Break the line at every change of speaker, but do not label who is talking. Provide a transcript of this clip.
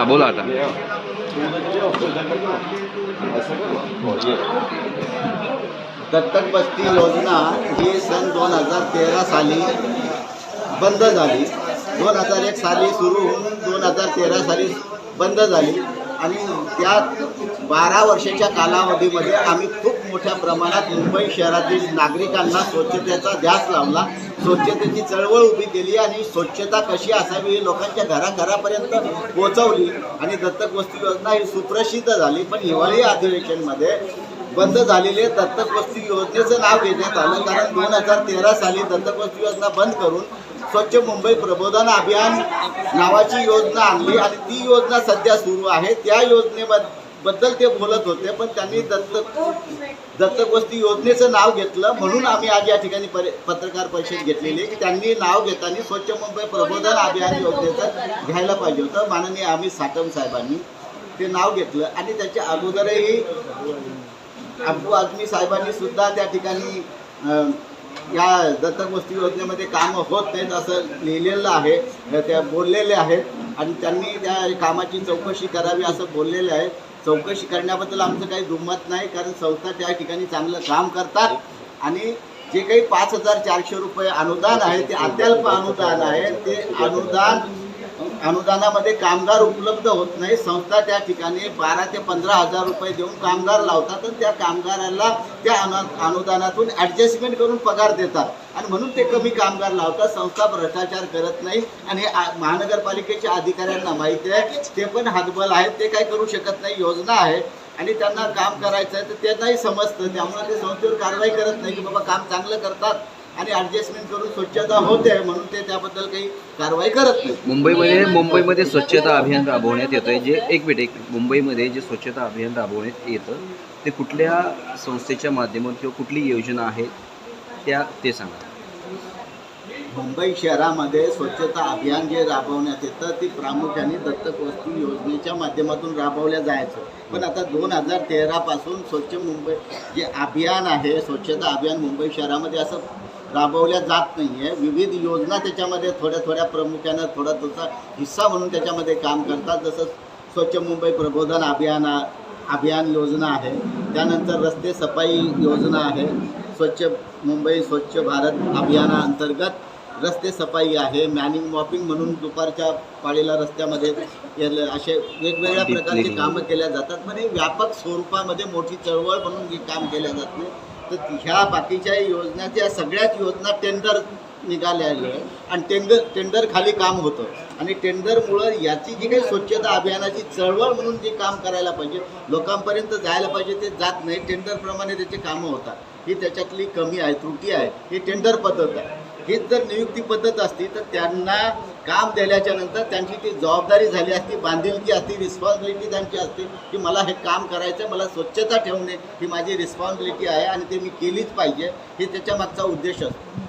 बोला आता.
दत्तक वस्ती योजना ही सन 2013 साली बंद झाली. 2001 साली सुरू होऊन 2013 साली बंद झाली आणि त्यात 12 वर्षाच्या कालावधीमध्ये आम्ही खूप मोठ्या प्रमाणात मुंबई शहरातील नागरिकांना स्वच्छतेचा ध्यास लावला, स्वच्छतेची चळवळ उभी केली आणि स्वच्छता कशी असावी ही लोकांच्या घराघरापर्यंत पोहोचवली आणि दत्तक वस्ती योजना ही सुप्रसिद्ध झाली. पण हिवाळी अधिवेशनमध्ये बंद झालेले दत्तक वस्ती योजनेचं नाव घेण्यात आलं, कारण 2013 साली दत्तक वस्ती योजना बंद करून स्वच्छ मुंबई प्रबोधन अभियान नावाची योजना आणली आणि ती योजना सध्या सुरू आहे. त्या योजनेबद्दल ते बोलत होते, पण त्यांनी दत्तक वस्ती योजनेचं नाव घेतलं. म्हणून आम्ही आज या ठिकाणी पत्रकार परिषद घेतलेली की त्यांनी नाव घेताना स्वच्छ मुंबई प्रबोधन अभियान योजनेचं घ्यायला पाहिजे होतं. माननीय अमित साटम साहेबांनी ते नाव घेतलं आणि त्याच्या अगोदरही अब्बू आझमी साहेबांनी सुद्धा त्या ठिकाणी या दत्तक वस्ती योजनेमध्ये कामं होत नाहीत असं लिहिलेलं आहे, त्या बोललेले आहेत आणि त्यांनी त्या कामाची चौकशी करावी असं बोललेलं आहे. चौकशी करण्याबद्दल आमचं काही दुमत नाही, कारण संस्था त्या ठिकाणी चांगलं काम करतात आणि जे काही 5,400 रुपये अनुदान आहे ते अत्यल्प अनुदान आहे. ते अनुदानामध्ये कामगार उपलब्ध होत नाही. संस्था त्या ठिकाणी 12 ते 15 हजार रुपये देऊन कामगार लावतात आणि त्या कामगाराला त्या अनुदानातून ॲडजस्टमेंट करून पगार देतात आणि म्हणून ते कमी कामगार लावतात. संस्था भ्रष्टाचार करत नाही आणि महानगरपालिकेच्या अधिकाऱ्यांना माहिती आहे, ते पण हातबल आहेत, ते काय करू शकत नाही. योजना आहे आणि त्यांना काम करायचं आहे तर त्यांनाही समजतं, त्यामुळे ते संस्थेवर कारवाई करत नाही की बाबा काम चांगलं करतात आणि ॲडजस्टमेंट करून स्वच्छता होते म्हणून ते त्याबद्दल काही कारवाई करत नाही.
मुंबईमध्ये स्वच्छता अभियान राबवण्यात येतं, जे एक मुंबईमध्ये जे स्वच्छता अभियान राबवण्यात येतं ते कुठल्या संस्थेच्या माध्यमातून किंवा कुठली योजना आहे ते सांगा.
मुंबई शहरामध्ये स्वच्छता अभियान जे राबवण्यात येतं ते प्रामुख्याने दत्तक वस्ती योजनेच्या माध्यमातून राबवल्या जायचं. पण आता 2013 पासून स्वच्छ मुंबई जे अभियान आहे, स्वच्छता अभियान मुंबई शहरामध्ये असं राबवल्या जात नाही आहे. विविध योजना त्याच्यामध्ये थोड्या प्रामुख्यानं थोडा हिस्सा म्हणून त्याच्यामध्ये काम करतात. जसं स्वच्छ मुंबई प्रबोधन अभियान योजना आहे, त्यानंतर रस्ते सफाई योजना आहे, स्वच्छ मुंबई स्वच्छ भारत अभियानाअंतर्गत रस्ते सफाई आहे, मॅनिंग मॉपिंग म्हणून दुपारच्या पाळीला रस्त्यामध्ये असे वेगवेगळ्या प्रकारचे कामं केल्या जातात. पण हे व्यापक स्वरूपामध्ये मोठी चळवळ म्हणून हे काम केल्या जात नाही. तर ह्या बाकीच्या योजनाच्या सगळ्याच योजना टेंडर निघालेलं आहे आणि टेंडर खाली काम होतं आणि टेंडरमुळं याची जी काही स्वच्छता अभियानाची चळवळ म्हणून जे काम करायला पाहिजे, लोकांपर्यंत जायला पाहिजे, ते जात नाही. टेंडरप्रमाणे त्याची कामं होतात. ही त्याच्यातली कमी आहे, त्रुटी आहे. ही टेंडर पद्धत आहे. हीच जर नियुक्ती पद्धत असती तर त्यांना काम दिल्याच्या नंतर त्यांची ती जबाबदारी झाली असती, बांधिलकी असती, रिस्पॉन्सिबिलिटी त्यांची असते की मला हे काम करायचं आहे, मला स्वच्छता ठेवणे ही माझी रिस्पॉन्सिबिलिटी आहे आणि ते मी केलीच पाहिजे. हे त्याच्या मागचा उद्देश असतो.